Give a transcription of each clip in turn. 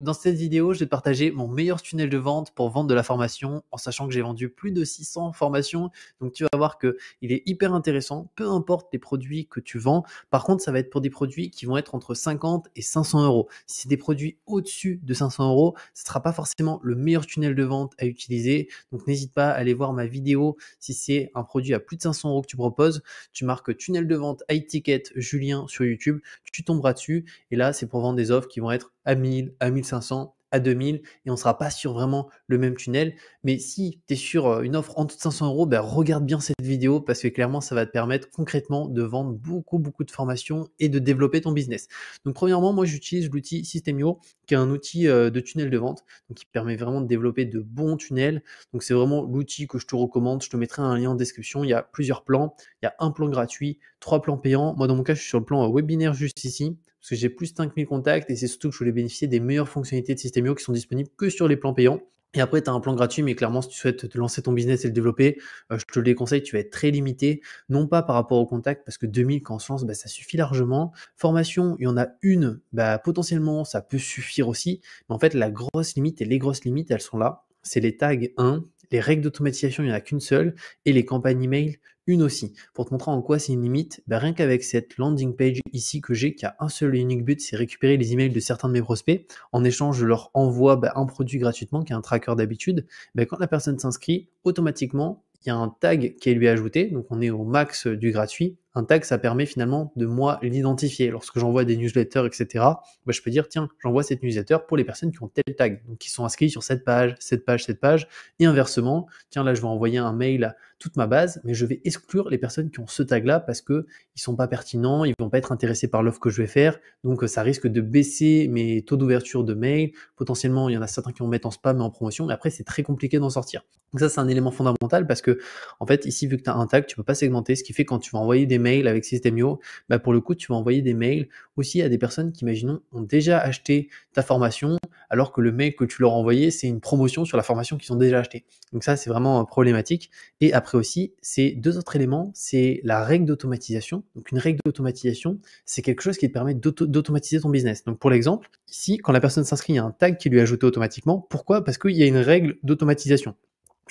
Dans cette vidéo, je vais te partager mon meilleur tunnel de vente pour vendre de la formation, en sachant que j'ai vendu plus de 600 formations. Donc, tu vas voir que il est hyper intéressant, peu importe les produits que tu vends. Par contre, ça va être pour des produits qui vont être entre 50 et 500 euros. Si c'est des produits au-dessus de 500 euros, ce ne sera pas forcément le meilleur tunnel de vente à utiliser. Donc, n'hésite pas à aller voir ma vidéo. Si c'est un produit à plus de 500 euros que tu proposes, tu marques tunnel de vente high ticket Julien sur YouTube, tu tomberas dessus. Et là, c'est pour vendre des offres qui vont être à 1000, à 1500, à 2000 et on ne sera pas sur vraiment le même tunnel. Mais si tu es sur une offre en dessous de 500 euros, ben regarde bien cette vidéo parce que clairement, ça va te permettre concrètement de vendre beaucoup, beaucoup de formations et de développer ton business. Donc, premièrement, moi, j'utilise l'outil Systemio qui est un outil de tunnel de vente donc qui permet vraiment de développer de bons tunnels. Donc, c'est vraiment l'outil que je te recommande. Je te mettrai un lien en description. Il y a plusieurs plans. Il y a un plan gratuit, 3 plans payants. Moi, dans mon cas, je suis sur le plan webinaire juste ici parce que j'ai plus de 5000 contacts et c'est surtout que je voulais bénéficier des meilleures fonctionnalités de Systemio qui sont disponibles que sur les plans payants. Et après, tu as un plan gratuit, mais clairement, si tu souhaites te lancer ton business et le développer, je te le déconseille, tu vas être très limité, non pas par rapport au contact, parce que 2000 quand on se lance, bah, ça suffit largement. Formation, il y en a une, bah, potentiellement, ça peut suffire aussi, mais en fait, la grosse limite et les grosses limites, elles sont là. C'est les tags 1, les règles d'automatisation, il n'y en a qu'une seule, et les campagnes email, une aussi. Pour te montrer en quoi c'est une limite, bah rien qu'avec cette landing page ici que j'ai, qui a un seul et unique but, c'est récupérer les emails de certains de mes prospects. En échange, je leur envoie un produit gratuitement, qui est un tracker d'habitude. Quand la personne s'inscrit, automatiquement, il y a un tag qui est lui ajouté, donc on est au max du gratuit. Un tag, ça permet finalement de moi l'identifier. Lorsque j'envoie des newsletters, etc., je peux dire, tiens, j'envoie cette newsletter pour les personnes qui ont tel tag, donc qui sont inscrits sur cette page, cette page, cette page, et inversement, tiens, là, je vais envoyer un mail à toute ma base, mais je vais exclure les personnes qui ont ce tag-là parce que ils sont pas pertinents, ils vont pas être intéressés par l'offre que je vais faire, donc ça risque de baisser mes taux d'ouverture de mail. Potentiellement, il y en a certains qui vont mettre en spam et en promotion, mais après, c'est très compliqué d'en sortir. Donc ça, c'est un élément fondamental parce que, en fait, ici, vu que tu as un tag, tu peux pas segmenter, ce qui fait que quand tu vas envoyer des mails avec Systemio, pour le coup, tu vas envoyer des mails aussi à des personnes qui, imaginons, ont déjà acheté ta formation, alors que le mail que tu leur as envoyé, c'est une promotion sur la formation qu'ils ont déjà acheté. Donc ça, c'est vraiment problématique. Et après aussi, c'est deux autres éléments, c'est la règle d'automatisation. Donc une règle d'automatisation, c'est quelque chose qui te permet d'automatiser ton business. Donc pour l'exemple, ici, quand la personne s'inscrit, il y a un tag qui lui est ajouté automatiquement. Pourquoi? Parce qu'il y a une règle d'automatisation.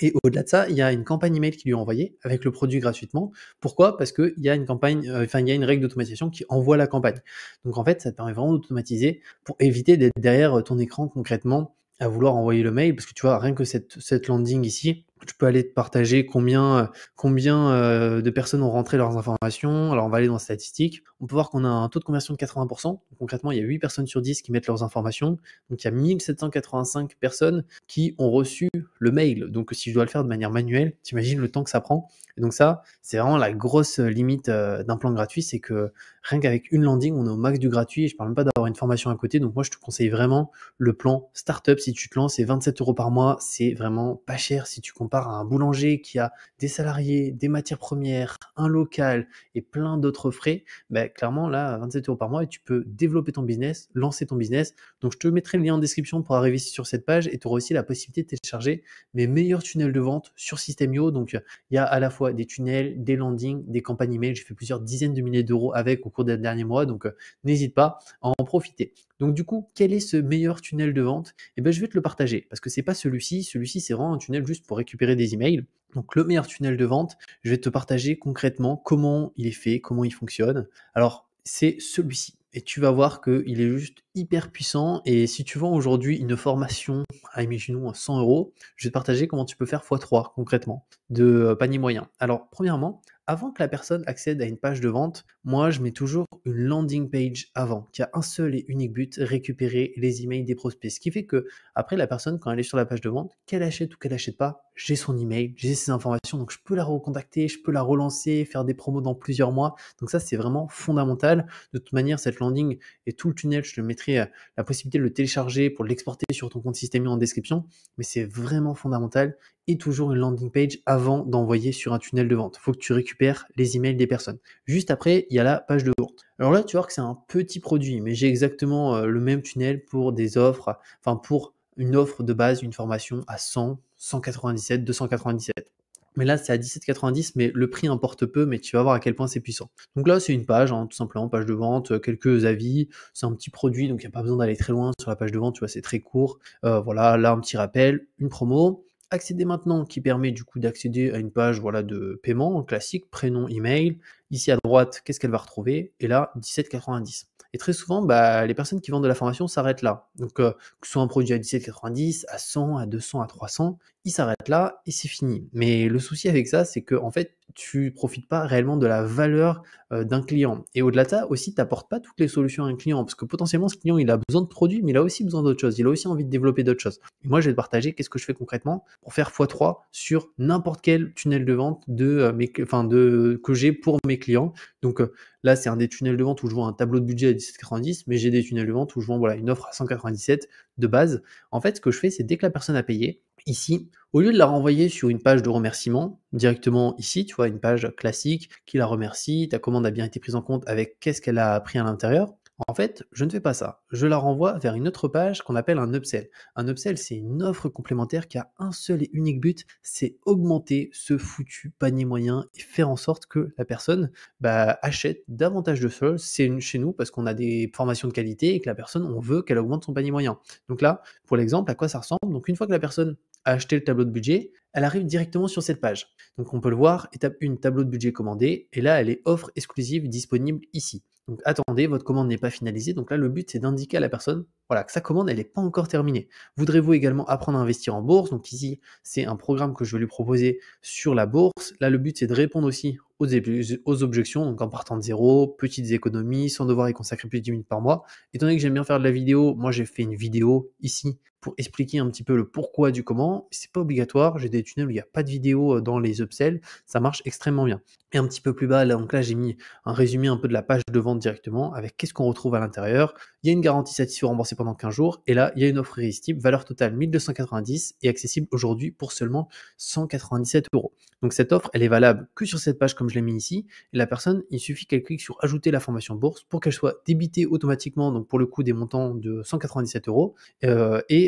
Et au-delà de ça, il y a une campagne email qui lui est envoyée avec le produit gratuitement. Pourquoi? Parce qu'il y a une campagne, il y a une règle d'automatisation qui envoie la campagne. Donc en fait, ça te permet vraiment d'automatiser pour éviter d'être derrière ton écran concrètement à vouloir envoyer le mail. Parce que tu vois, rien que cette landing ici, tu peux aller te partager combien de personnes ont rentré leurs informations. Alors on va aller dans statistiques. On peut voir qu'on a un taux de conversion de 80%. Donc, concrètement, il y a 8 personnes sur 10 qui mettent leurs informations. Donc il y a 1785 personnes qui ont reçu le mail. Donc si je dois le faire de manière manuelle, t'imagines le temps que ça prend. Et donc ça, c'est vraiment la grosse limite d'un plan gratuit, c'est que rien qu'avec une landing, on est au max du gratuit. Et je parle même pas d'avoir une formation à côté. Donc moi, je te conseille vraiment le plan startup. Si tu te lances, c'est 27 euros par mois. C'est vraiment pas cher si tu compares à un boulanger qui a des salariés, des matières premières, un local et plein d'autres frais. Clairement, là, 27 euros par mois, et tu peux développer ton business, lancer ton business. Donc, je te mettrai le lien en description pour arriver sur cette page et tu auras aussi la possibilité de télécharger mes meilleurs tunnels de vente sur Systemio. Donc, il y a à la fois des tunnels, des landings, des campagnes email. J'ai fait plusieurs dizaines de milliers d'euros avec au cours des derniers mois. Donc, n'hésite pas à en profiter. Donc, du coup, quel est ce meilleur tunnel de vente? Je vais te le partager parce que c'est pas celui-ci. Celui-ci, c'est vraiment un tunnel juste pour récupérer des emails. Donc, le meilleur tunnel de vente, je vais te partager concrètement comment il est fait, comment il fonctionne. Alors, c'est celui-ci. Et tu vas voir qu'il est juste hyper puissant. Et si tu vends aujourd'hui une formation à, imaginons, 100 euros, je vais te partager comment tu peux faire x3 concrètement de panier moyen. Alors, premièrement, avant que la personne accède à une page de vente, moi, je mets toujours une landing page avant, qui a un seul et unique but, récupérer les emails des prospects. Ce qui fait que après, la personne, quand elle est sur la page de vente, qu'elle achète ou qu'elle achète pas, j'ai son email, j'ai ses informations, donc je peux la recontacter, je peux la relancer, faire des promos dans plusieurs mois. Donc ça, c'est vraiment fondamental. De toute manière, cette landing et tout le tunnel, je te mettrai la possibilité de le télécharger pour l'exporter sur ton compte Systemio en description, mais c'est vraiment fondamental. Et toujours une landing page avant d'envoyer sur un tunnel de vente. Il faut que tu récupères les emails des personnes. Juste après, il y a la page de vente. Alors là, tu vois que c'est un petit produit, mais j'ai exactement le même tunnel pour des offres, pour une offre de base, une formation à 100, 197, 297. Mais là, c'est à 17,90 €, mais le prix importe peu, mais tu vas voir à quel point c'est puissant. Donc là, c'est une page, hein, tout simplement, page de vente, quelques avis. C'est un petit produit, donc il y a pas besoin d'aller très loin sur la page de vente, tu vois? C'est très court. Voilà, là, un petit rappel, une promo. Accéder maintenant qui permet du coup d'accéder à une page, voilà, de paiement classique, prénom, email. Ici à droite, qu'est-ce qu'elle va retrouver? Et là, 17,90 €. Et très souvent, bah, les personnes qui vendent de la formation s'arrêtent là. Donc, que ce soit un produit à 17,90 €, à 100, à 200, à 300, ils s'arrêtent là et c'est fini. Mais le souci avec ça, c'est qu'en fait, tu profites pas réellement de la valeur, d'un client. Et au-delà de ça aussi, tu apportes pas toutes les solutions à un client parce que potentiellement, ce client, il a besoin de produits, mais il a aussi besoin d'autres choses. Il a aussi envie de développer d'autres choses. Et moi, je vais te partager qu'est-ce que je fais concrètement pour faire x3 sur n'importe quel tunnel de vente que j'ai pour mes clients. Donc, là, c'est un des tunnels de vente où je vends un tableau de budget à 17,90 €, mais j'ai des tunnels de vente où je vends, voilà, une offre à 197 de base. En fait, ce que je fais, c'est dès que la personne a payé, ici, au lieu de la renvoyer sur une page de remerciement, directement ici, tu vois, une page classique qui la remercie, ta commande a bien été prise en compte avec qu'est-ce qu'elle a pris à l'intérieur. En fait, je ne fais pas ça. Je la renvoie vers une autre page qu'on appelle un upsell. Un upsell, c'est une offre complémentaire qui a un seul et unique but, c'est augmenter ce foutu panier moyen et faire en sorte que la personne, bah, achète davantage de choses chez nous parce qu'on a des formations de qualité et que la personne, on veut qu'elle augmente son panier moyen. Donc là, pour l'exemple, à quoi ça ressemble? Donc une fois que la personne a acheté le tableau de budget, elle arrive directement sur cette page. Donc on peut le voir, étape 1, tableau de budget commandé, et là elle est offre exclusive disponible ici. Donc attendez, votre commande n'est pas finalisée. Donc là le but c'est d'indiquer à la personne, voilà, que sa commande elle n'est pas encore terminée. Voudrez-vous également apprendre à investir en bourse? Donc ici c'est un programme que je vais lui proposer sur la bourse. Là le but c'est de répondre aussi aux objections, donc en partant de zéro, petites économies, sans devoir y consacrer plus de 10 minutes par mois. Étant donné que j'aime bien faire de la vidéo, moi j'ai fait une vidéo ici pour expliquer un petit peu le pourquoi du comment. C'est pas obligatoire, j'ai des tunnels où il n'y a pas de vidéo dans les upsells, ça marche extrêmement bien. Et un petit peu plus bas, là, donc là j'ai mis un résumé un peu de la page de vente directement, avec qu'est-ce qu'on retrouve à l'intérieur. Il y a une garantie satisfait remboursée pendant 15 jours, et là il y a une offre irrésistible, valeur totale 1290 et accessible aujourd'hui pour seulement 197 €. Donc cette offre, elle est valable que sur cette page comme je l'ai mis ici, et la personne, il suffit qu'elle clique sur ajouter la formation bourse pour qu'elle soit débitée automatiquement, donc pour le coup des montants de 197 €.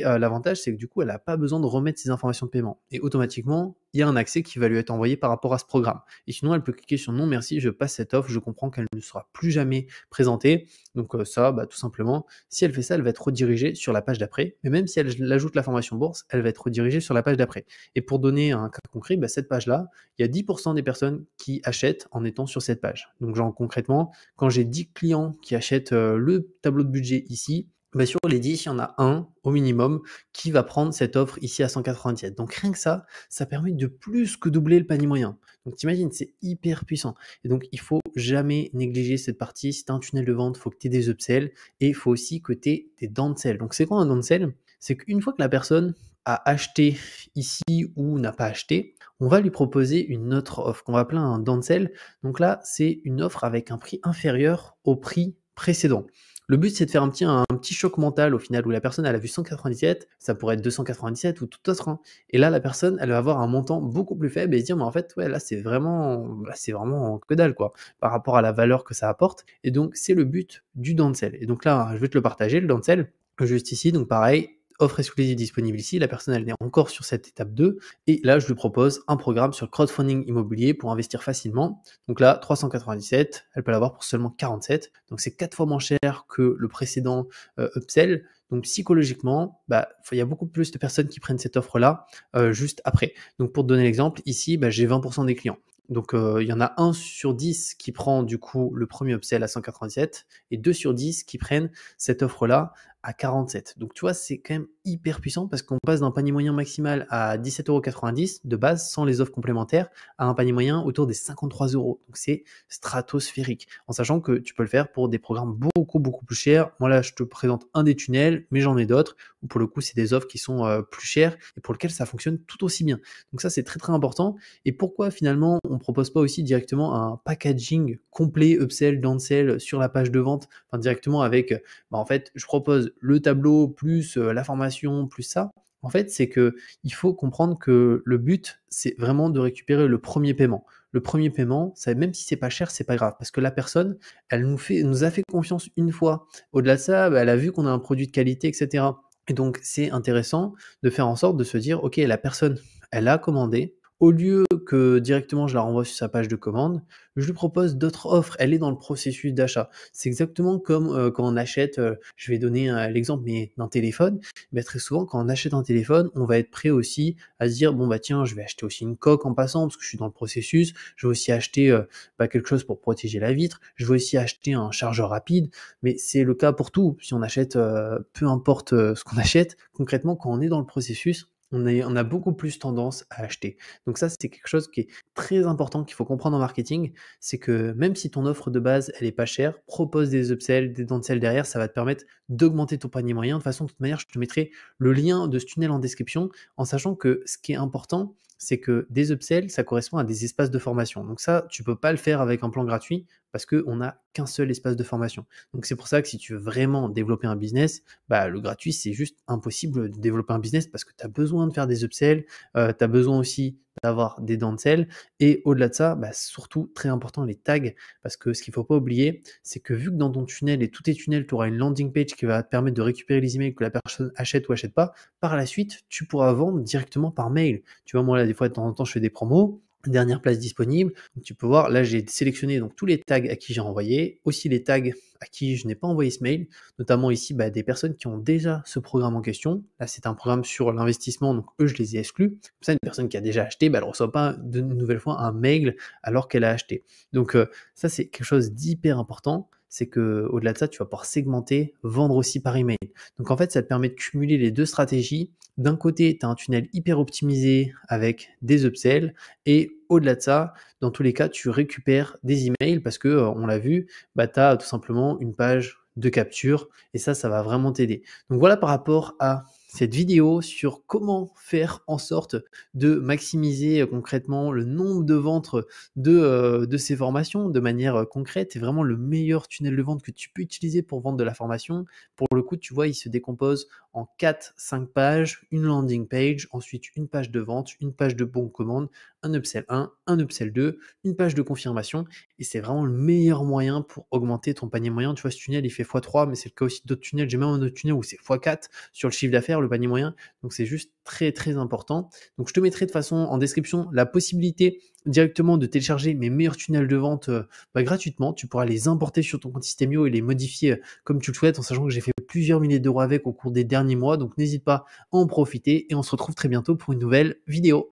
L'avantage, c'est que du coup, elle n'a pas besoin de remettre ses informations de paiement. Et automatiquement, il y a un accès qui va lui être envoyé par rapport à ce programme. Et sinon, elle peut cliquer sur non merci, je passe cette offre, je comprends qu'elle ne sera plus jamais présentée. Donc ça, bah, tout simplement, si elle fait ça, elle va être redirigée sur la page d'après. Mais même si elle ajoute la formation bourse, elle va être redirigée sur la page d'après. Et pour donner un cas concret, bah, cette page-là, il y a 10% des personnes qui achètent en étant sur cette page. Donc genre concrètement, quand j'ai 10 clients qui achètent le tableau de budget ici, bah, sur les 10, il y en a un au minimum qui va prendre cette offre ici à 197. Donc rien que ça permet de plus que doubler le panier moyen. Donc t'imagines, c'est hyper puissant. Et donc il faut jamais négliger cette partie. Si tu as un tunnel de vente, il faut que tu aies des upsells et il faut aussi que tu aies des downsell. Donc c'est quoi un downsell? C'est qu'une fois que la personne a acheté ici ou n'a pas acheté, on va lui proposer une autre offre qu'on va appeler un downsell. Donc là, c'est une offre avec un prix inférieur au prix précédent. Le but, c'est de faire un petit choc mental au final où la personne, elle a vu 197, ça pourrait être 297 ou tout autre, hein. Et là, la personne, elle va avoir un montant beaucoup plus faible et se dire, mais en fait, ouais, là, c'est vraiment que dalle, quoi, par rapport à la valeur que ça apporte. Et donc, c'est le but du downsell. Et donc là, je vais te le partager, le downsell, juste ici. Donc pareil, offre exclusive disponible ici. La personne, elle est encore sur cette étape 2. Et là, je lui propose un programme sur le crowdfunding immobilier pour investir facilement. Donc là, 397, elle peut l'avoir pour seulement 47. Donc c'est 4 fois moins cher que le précédent upsell. Donc psychologiquement, bah, il y a beaucoup plus de personnes qui prennent cette offre-là juste après. Donc pour te donner l'exemple, ici, bah, j'ai 20% des clients. Donc il y en a 1 sur 10 qui prend du coup le premier upsell à 197 et 2 sur 10 qui prennent cette offre-là à 47. Donc tu vois, c'est quand même hyper puissant parce qu'on passe d'un panier moyen maximal à 17,90 € de base sans les offres complémentaires à un panier moyen autour des 53 €. Donc c'est stratosphérique. En sachant que tu peux le faire pour des programmes beaucoup plus chers. Moi là, je te présente un des tunnels, mais j'en ai d'autres où pour le coup, c'est des offres qui sont plus chères et pour lesquelles ça fonctionne tout aussi bien. Donc ça, c'est très important. Et pourquoi finalement on ne propose pas aussi directement un packaging complet upsell, downsell sur la page de vente, enfin directement avec, bah, en fait, je propose le tableau plus la formation plus ça. En fait, c'est que il faut comprendre que le but, c'est vraiment de récupérer le premier paiement. Le premier paiement, ça, même si c'est pas cher, c'est pas grave parce que la personne, elle nous a fait confiance une fois. Au-delà de ça, bah, elle a vu qu'on a un produit de qualité, etc. Et donc, c'est intéressant de faire en sorte de se dire, ok, la personne, elle a commandé. Au lieu que directement je la renvoie sur sa page de commande, je lui propose d'autres offres. Elle est dans le processus d'achat. C'est exactement comme, quand on achète, je vais donner l'exemple, mais d'un téléphone. Bah, très souvent quand on achète un téléphone, on va être prêt aussi à se dire: «Bon, bah, tiens, je vais acheter aussi une coque en passant parce que je suis dans le processus. Je vais aussi acheter, bah, quelque chose pour protéger la vitre. Je vais aussi acheter un chargeur rapide». Mais c'est le cas pour tout. Si on achète, peu importe, ce qu'on achète, concrètement, quand on est dans le processus, on a beaucoup plus tendance à acheter. Donc ça, c'est quelque chose qui est très important, qu'il faut comprendre en marketing, c'est que même si ton offre de base, elle est pas chère, propose des upsells, des downsells derrière, ça va te permettre d'augmenter ton panier moyen. De toute manière, je te mettrai le lien de ce tunnel en description, en sachant que ce qui est important, c'est que des upsells, ça correspond à des espaces de formation. Donc ça, tu peux pas le faire avec un plan gratuit parce qu'on n'a qu'un seul espace de formation. Donc c'est pour ça que si tu veux vraiment développer un business, bah, le gratuit, c'est juste impossible de développer un business parce que tu as besoin de faire des upsells, tu as besoin aussi d'avoir des downsells et au-delà de ça, bah, surtout très important les tags parce que ce qu'il faut pas oublier, c'est que vu que dans ton tunnel et tous tes tunnels, tu auras une landing page qui va te permettre de récupérer les emails que la personne achète ou achète pas, par la suite, tu pourras vendre directement par mail. Tu vois, moi là, des fois, de temps en temps, je fais des promos, dernière place disponible. Donc tu peux voir, là, j'ai sélectionné donc tous les tags à qui j'ai envoyé, aussi les tags à qui je n'ai pas envoyé ce mail, notamment ici bah, des personnes qui ont déjà ce programme en question. Là, c'est un programme sur l'investissement, donc eux, je les ai exclus. Comme ça, une personne qui a déjà acheté, bah, elle ne reçoit pas de nouvelle fois un mail alors qu'elle a acheté. Donc ça, c'est quelque chose d'hyper important. C'est que au-delà de ça, tu vas pouvoir segmenter, vendre aussi par email. Donc en fait, ça te permet de cumuler les deux stratégies. D'un côté, tu as un tunnel hyper optimisé avec des upsells et au-delà de ça, dans tous les cas, tu récupères des emails parce que, on l'a vu, bah, tu as tout simplement une page de capture et ça va vraiment t'aider. Donc voilà par rapport à cette vidéo sur comment faire en sorte de maximiser, concrètement le nombre de ventes de ces formations de manière, concrète. C'est vraiment le meilleur tunnel de vente que tu peux utiliser pour vendre de la formation. Pour le coup, tu vois, il se décompose en 4-5 pages, une landing page, ensuite une page de vente, une page de bon de commande, un upsell 1, un upsell 2, une page de confirmation et c'est vraiment le meilleur moyen pour augmenter ton panier moyen. Tu vois, ce tunnel, il fait x3, mais c'est le cas aussi d'autres tunnels. J'ai même un autre tunnel où c'est x4 sur le chiffre d'affaires, le panier moyen. Donc, c'est juste très, très important. Donc, je te mettrai de façon en description la possibilité directement de télécharger mes meilleurs tunnels de vente bah, gratuitement. Tu pourras les importer sur ton compte Systemio et les modifier comme tu le souhaites, en sachant que j'ai fait plusieurs milliers d'euros avec au cours des derniers mois. Donc, n'hésite pas à en profiter et on se retrouve très bientôt pour une nouvelle vidéo.